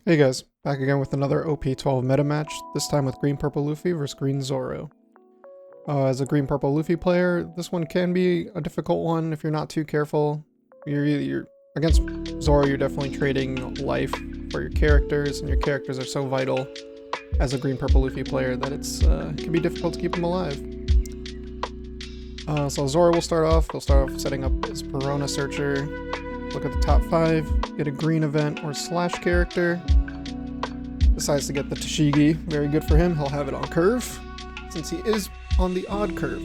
Hey guys, back again with another OP12 meta match, this time with green-purple Luffy versus green Zoro. As a green-purple Luffy player, this one can be a difficult one if you're not too careful. You're against Zoro, you're definitely trading life for your characters, and your characters are so vital as a green-purple Luffy player that it can be difficult to keep them alive. So Zoro will start off. He'll start off setting up his Perona Searcher, look at the top 5, get a green event or slash character. Decides to get the Tashigi. Very good for him. He'll have it on curve, since he is on the odd curve.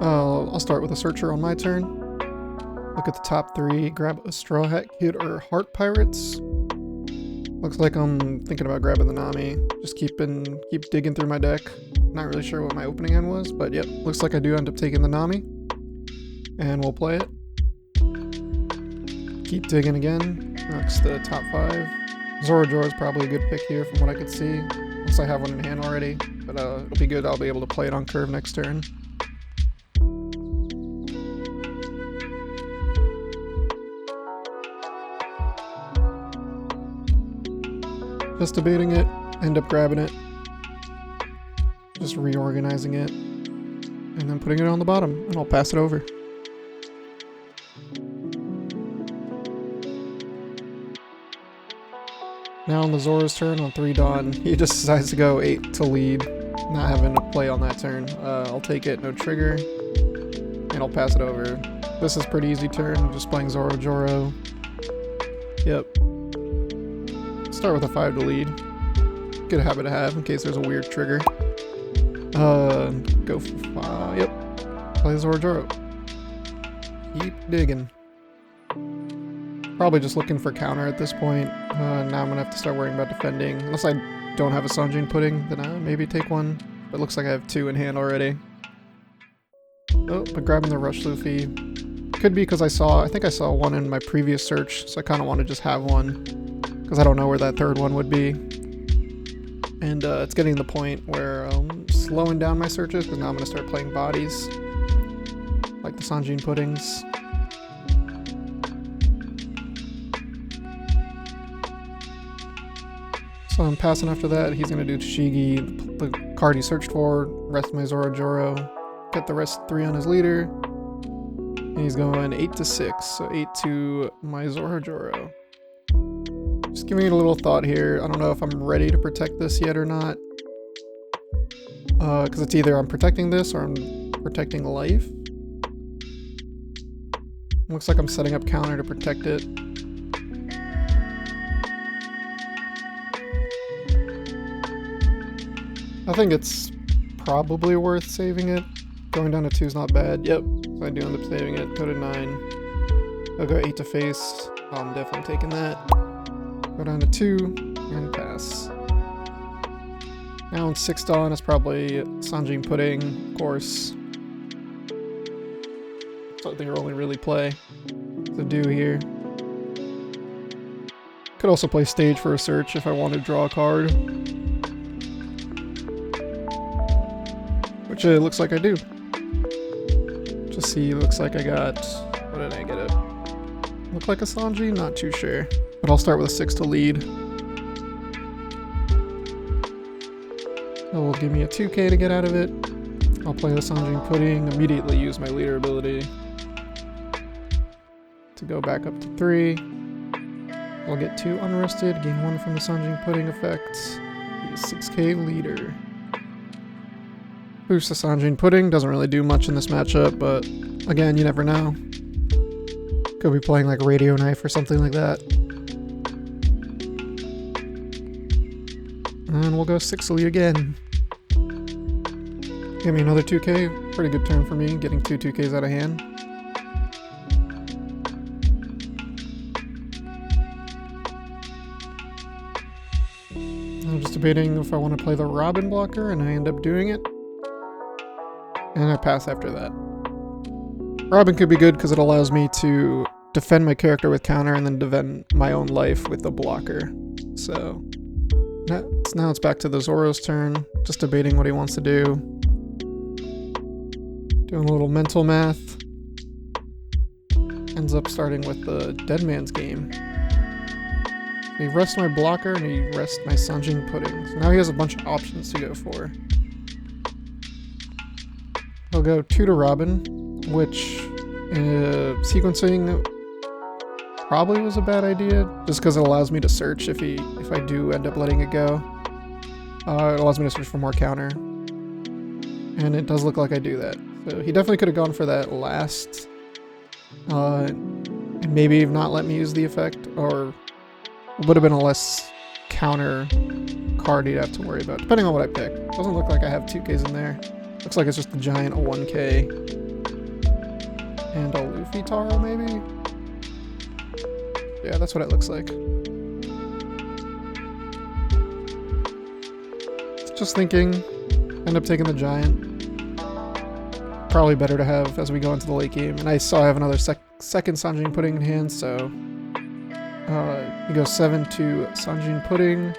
I'll start with a Searcher on my turn. Look at the top 3, grab a Straw Hat Kid or Heart Pirates. Looks like I'm thinking about grabbing the Nami. Just keep digging through my deck. Not really sure what my opening end was, but yep, looks like I do end up taking the Nami. And we'll play it. Keep digging again. Next, the top 5. Zoro is probably a good pick here from what I could see. Looks like I have one in hand already, but it'll be good. I'll be able to play it on curve next turn. Just debating it, end up grabbing it. Just reorganizing it, and then putting it on the bottom, and I'll pass it over. Now on the Zoro's turn on 3 Dawn, he just decides to go 8 to lead, not having to play on that turn. I'll take it, no trigger, and I'll pass it over. This is pretty easy turn, just playing Zoro. Yep. Start with a 5 to lead. Good habit to have in case there's a weird trigger. Go for 5, yep. Play Zoro. Keep digging. Probably just looking for counter at this point. Now I'm gonna have to start worrying about defending. Unless I don't have a Sanjin Pudding, then I'll maybe take one. But it looks like I have 2 in hand already. Oh, but grabbing the Rush Luffy. Could be because I think I saw one in my previous search, so I kind of want to just have one. Because I don't know where that third one would be. And it's getting to the point where I'm slowing down my searches, because now I'm going to start playing bodies. Like the Sanjin Puddings. So I'm passing after that. He's going to do Tashigi, the card he searched for, rest my Zoro, get the rest 3 on his leader. And he's going 8 to 6, so 8 to my Zoro. Just giving it a little thought here. I don't know if I'm ready to protect this yet or not. Because it's either I'm protecting this or I'm protecting life. Looks like I'm setting up counter to protect it. I think it's probably worth saving it. Going down to 2 is not bad. Yep, so I do end up saving it. Go to 9. I'll go 8 to face. I'm definitely taking that. Go down to 2 and pass. Now in 6 Dawn is probably Sanjin Pudding, of course. Something you'll only really play to do here. Could also play Stage for a search if I want to draw a card. Which it looks like I do. Just see, looks like I got... What did I get it? Look like a Sanji? Not too sure. But I'll start with a 6 to lead. That will give me a 2k to get out of it. I'll play the Sanjin Pudding, immediately use my leader ability to go back up to 3. I'll get 2 unrested, gain 1 from the Sanjin Pudding effect. Be a 6k leader. Boost the Sanjin Pudding, doesn't really do much in this matchup, but again, you never know. Could be playing like Radio Knife or something like that. And we'll go 6 lead again. Give me another 2k. Pretty good turn for me, getting 2 2ks out of hand. I'm just debating if I want to play the Robin blocker, and I end up doing it. And I pass after that. Robin could be good because it allows me to defend my character with counter and then defend my own life with the blocker. So now it's back to the Zoro's turn. Just debating what he wants to do. Doing a little mental math. ends up starting with the Dead Man's Game. He rests my blocker and he rests my Sanjin Pudding. So now he has a bunch of options to go for. He'll go 2 to Robin, which sequencing probably was a bad idea, just because it allows me to search if I do end up letting it go. It allows me to search for more counter. And it does look like I do that. So he definitely could have gone for that last. And maybe not let me use the effect, or would have been a less counter card he'd have to worry about, depending on what I pick. Doesn't look like I have 2Ks in there. Looks like it's just a giant 1K. And a Luffy Taro, maybe? Yeah, that's what it looks like. Just thinking, end up taking the giant. Probably better to have as we go into the late game. And I saw I have another second Sanjin Pudding in hand, so he goes 7 to Sanjin Pudding.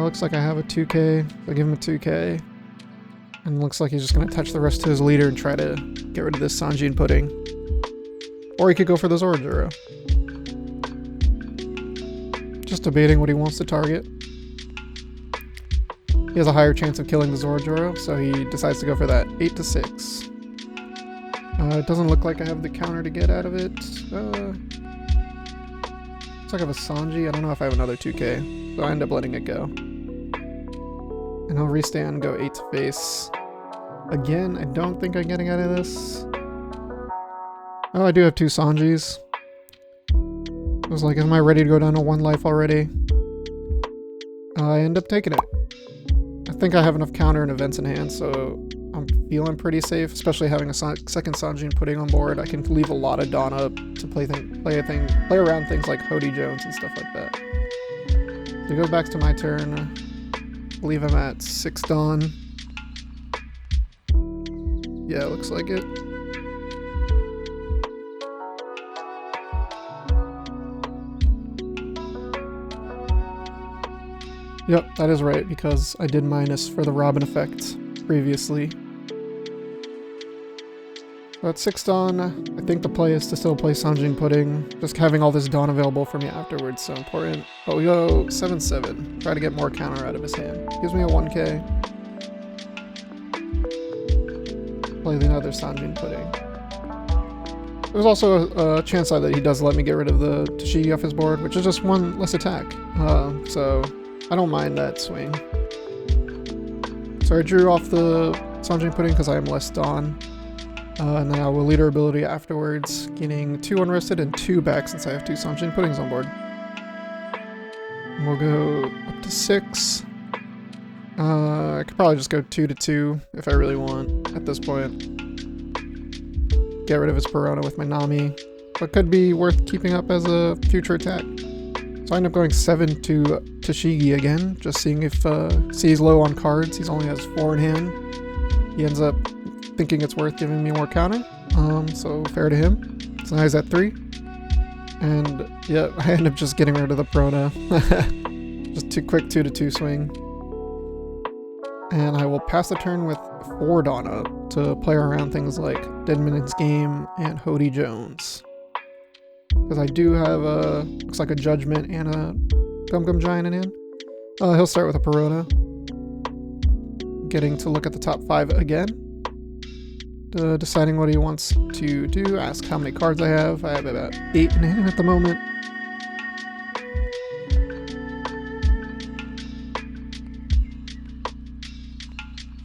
Looks like I have a 2K. I give him a 2K. And looks like he's just going to attach the rest to his leader and try to get rid of this Sanjin Pudding. Or he could go for the Zoro. Just debating what he wants to target. He has a higher chance of killing the Zoro, so he decides to go for that. 8 to 6. It doesn't look like I have the counter to get out of it. Looks like I have a Sanji. I don't know if I have another 2K, so I end up letting it go. And he'll restand, go 8 to face. Again, I don't think I'm getting out of this. Oh, I do have 2 Sanjis. I was like, am I ready to go down to 1 life already? I end up taking it. I think I have enough counter and events in hand, so I'm feeling pretty safe, especially having a second Sanjin Pudding on board. I can leave a lot of Dawn up to play around things like Hody Jones and stuff like that. So it goes back to my turn. I believe I'm at 6 Dawn. Yeah, looks like it. Yep, that is right, because I did minus for the Robin effect previously. So at 6 Dawn, I think the play is to still play Sanjin Pudding. Just having all this Dawn available for me afterwards is so important. But we go 7-7. Try to get more counter out of his hand. Gives me a 1K. Play the other Sanjin Pudding. There's also a chance that he does let me get rid of the Tashigi off his board, which is just 1 less attack. So I don't mind that swing. So I drew off the Sanjin Pudding because I am less Dawn. And then I will leader ability afterwards, gaining 2 unrested and 2 back since I have 2 Sanjin Puddings on board. And we'll go up to 6. I could probably just go 2 to 2 if I really want at this point. Get rid of his Perona with my Nami, but could be worth keeping up as a future attack. So I end up going 7 to Tashigi again, just seeing if he's low on cards. He only has 4 in hand. He ends up thinking it's worth giving me more counter, so fair to him. So now he's at 3. And yeah, I end up just getting rid of the Perona. Just too quick 2 to 2 swing. And I will pass the turn with 4 Dawn up to play around things like Dead Man's Game and Hody Jones. Because I do have looks like a Judgment and a Gum Gum Giant in hand. He'll start with a Perona. Getting to look at the top 5 again. Deciding what he wants to do. Ask how many cards I have. I have about 8 in hand at the moment.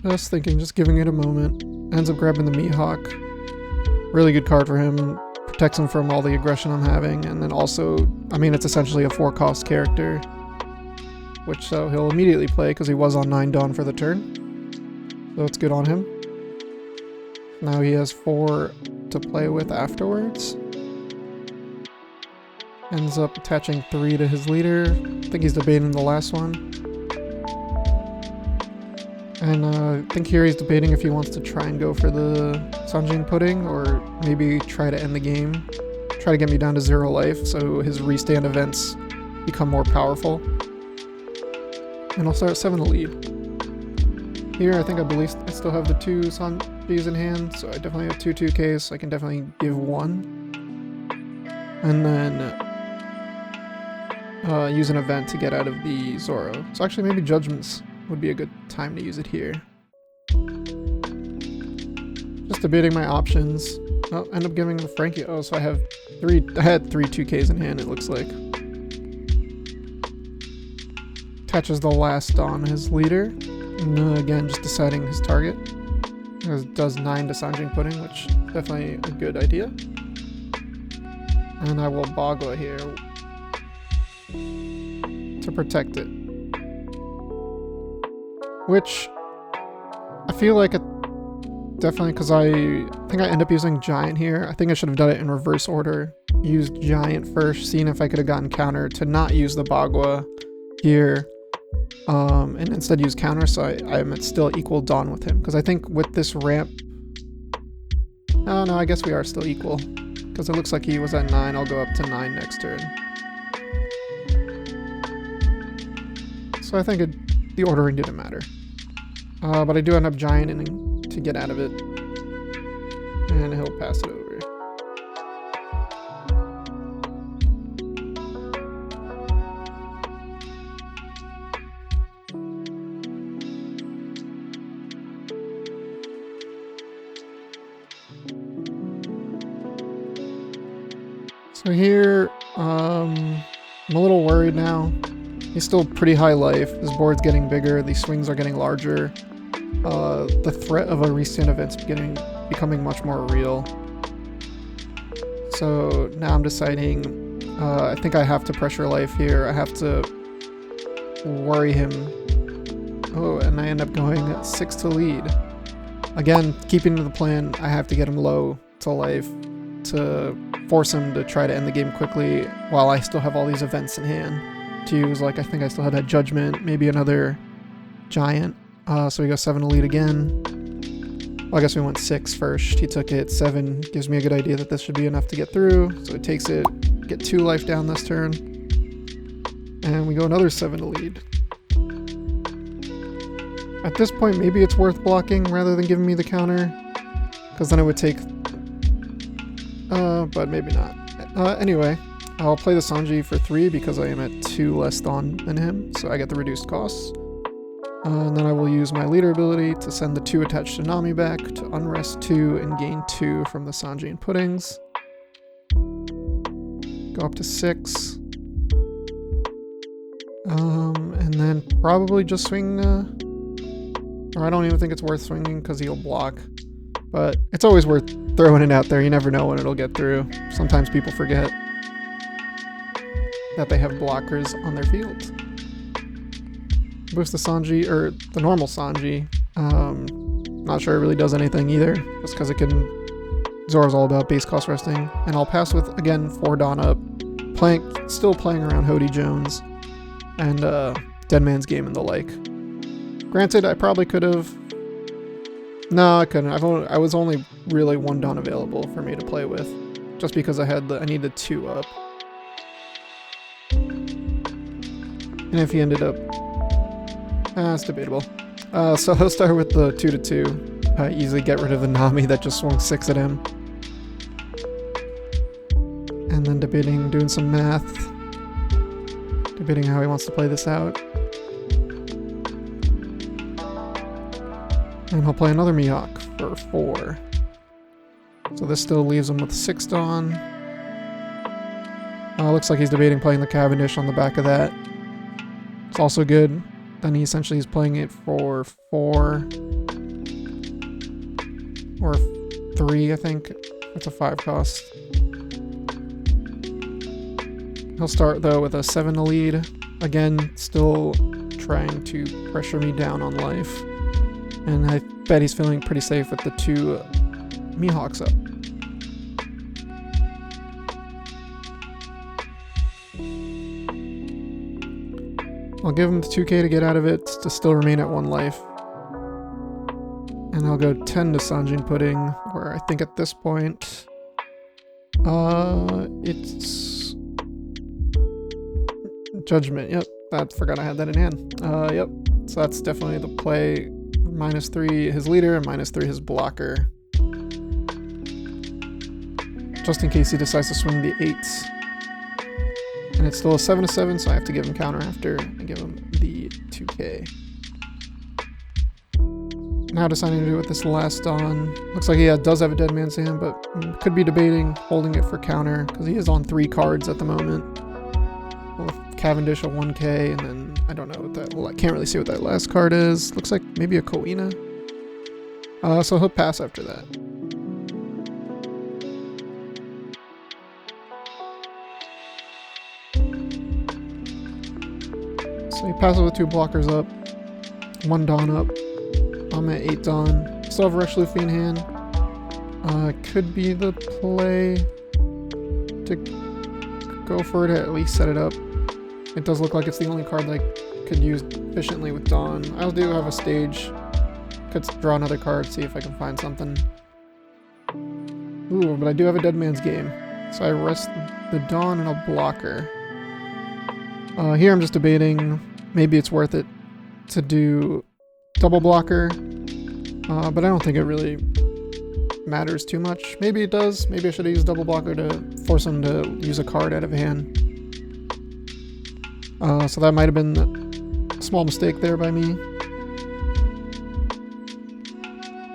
Just thinking, just giving it a moment. Ends up grabbing the Mihawk. Really good card for him. Protects him from all the aggression I'm having. And then also, I mean, it's essentially a 4-cost character. Which so he'll immediately play because he was on 9 Dawn for the turn. So it's good on him. Now he has 4 to play with afterwards. Ends up attaching 3 to his leader. I think he's debating the last one. And I think here he's debating if he wants to try and go for the Sanjin Pudding, or maybe try to end the game. Try to get me down to 0 life, so his restand events become more powerful. And I'll start at 7 to lead. Here, I think I still have the 2 Sanjis in hand, so I definitely have 2 2Ks, so I can definitely give 1. and then use an event to get out of the Zoro. So actually maybe Judgments would be a good time to use it here. Just debating my options. Oh, end up giving the Frankie. Oh, so I had three 2Ks in hand, it looks like. Catches the last on his leader. And again, just deciding his target. Does 9 to Sanjin Pudding, which is definitely a good idea. And I will Bagua here to protect it. Which I feel like it definitely, because I think I end up using Giant here. I think I should have done it in reverse order. Used Giant first, seeing if I could have gotten counter to not use the Bagua here. And instead use counter, so I'm at still equal Dawn with him. Because I think with this ramp... Oh no, I guess we are still equal. Because it looks like he was at 9, I'll go up to 9 next turn. So I think the ordering didn't matter. But I do end up Gianting to get out of it. And he'll pass it over. So here, I'm a little worried now. He's still pretty high life. His board's getting bigger. These swings are getting larger. The threat of a restand event's becoming much more real. So now I'm deciding, I think I have to pressure life here. I have to worry him. Oh, and I end up going at 6 to lead. Again, keeping to the plan, I have to get him low to life to force him to try to end the game quickly while I still have all these events in hand. To use, like, I think I still had that Judgment, maybe another Giant. So we go 7 to lead again. Well, I guess we went 6 first. He took it. 7 gives me a good idea that this should be enough to get through. So it takes it, get 2 life down this turn. And we go another 7 to lead. At this point, maybe it's worth blocking rather than giving me the counter. Because then it would take... but maybe not. Anyway, I'll play the Sanji for 3 because I am at 2 less Dawn than him. So I get the reduced costs. And then I will use my leader ability to send the 2 attached to Nami back to unrest 2 and gain 2 from the Sanji and Puddings. Go up to 6. And then probably just swing, or I don't even think it's worth swinging because he'll block. But it's always worth throwing it out there. You never know when it'll get through. Sometimes people forget that they have blockers on their field. Boost the Sanji, or the normal Sanji. Not sure it really does anything either, just because it can... Zoro's all about base cost resting. And I'll pass with, again, 4 Dawn up. Still playing around Hody Jones and Dead Man's Game and the like. Granted, I probably could have... No, I couldn't. I was only really 1 Dawn available for me to play with, just because I needed 2 up. And if he ended up... it's debatable. So he'll start with the 2 to 2. Easily get rid of the Nami that just swung 6 at him. And then doing some math. Debating how he wants to play this out. And he'll play another Mihawk for 4. So this still leaves him with 6 Dawn. Looks like he's debating playing the Cavendish on the back of that. It's also good. Then he essentially is playing it for 4. Or 3, I think. That's a 5 cost. He'll start, though, with a 7 to lead. Again, still trying to pressure me down on life. And I bet he's feeling pretty safe with the 2 Mihawks up. I'll give him the 2k to get out of it to still remain at 1 life. And I'll go 10 to Sanjin Pudding, where I think at this point... it's... Judgment, yep. I forgot I had that in hand. Yep. So that's definitely the play. -3 his leader and -3 his blocker. Just in case he decides to swing the 8s. And it's still a 7-7, so I have to give him counter after I give him the 2k. Now deciding to do with this last Dawn. Looks like he does have a dead man's hand, but could be debating holding it for counter, because he is on 3 cards at the moment. With Cavendish a 1k, and then I don't know what that, well, I can't really see what that last card is. Looks like maybe a Koina. So he'll pass after that. So he passes with 2 blockers up, 1 Dawn up. I'm at 8 Dawn. Still have Rush Luffy in hand. Could be the play to go for it, at least set it up. It does look like it's the only card that I could use efficiently with Dawn. I do have a stage. Could draw another card, see if I can find something. Ooh, but I do have a Dead Man's Game. So I rest the Dawn and a blocker. Here I'm just debating, maybe it's worth it to do double blocker, but I don't think it really matters too much. Maybe it does. Maybe I should have used double blocker to force him to use a card out of hand. So that might have been a small mistake there by me.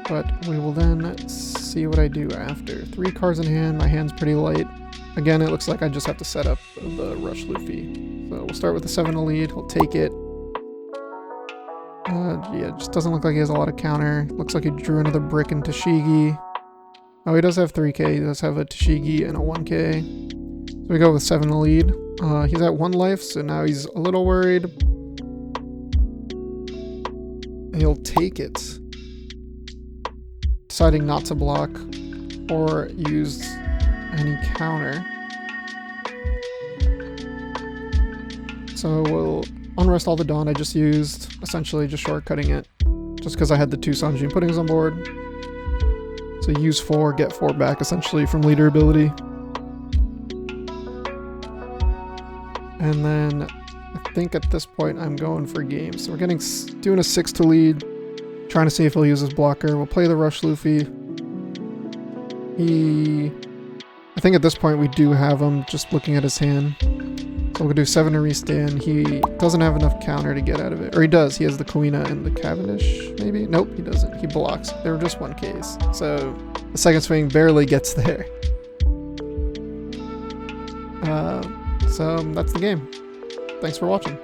But we will then see what I do after. 3 cards in hand, my hand's pretty light. Again, it looks like I just have to set up the Rush Luffy. So we'll start with the 7 to lead, he'll take it. Yeah, it just doesn't look like he has a lot of counter. Looks like he drew another brick in Tashigi. Oh, he does have 3k, he does have a Tashigi and a 1k. So we go with 7 to lead. He's at 1 life, so now he's a little worried. He'll take it. Deciding not to block or use any counter. So we'll unrest all the Dawn I just used, essentially just shortcutting it, just because I had the 2 Sanjin puddings on board. So use 4, get 4 back essentially from leader ability. And then I think at this point I'm going for game. So we're doing a 6 to lead, trying to see if he'll use his blocker. We'll play the Rush Luffy. I think at this point we do have him, just looking at his hand. So we'll do 7 to restand. He doesn't have enough counter to get out of it. Or he does. He has the Koina and the Cavendish, maybe? Nope, he doesn't. He blocks. They were just 1Ks. So the second swing barely gets there. So that's the game. Thanks for watching.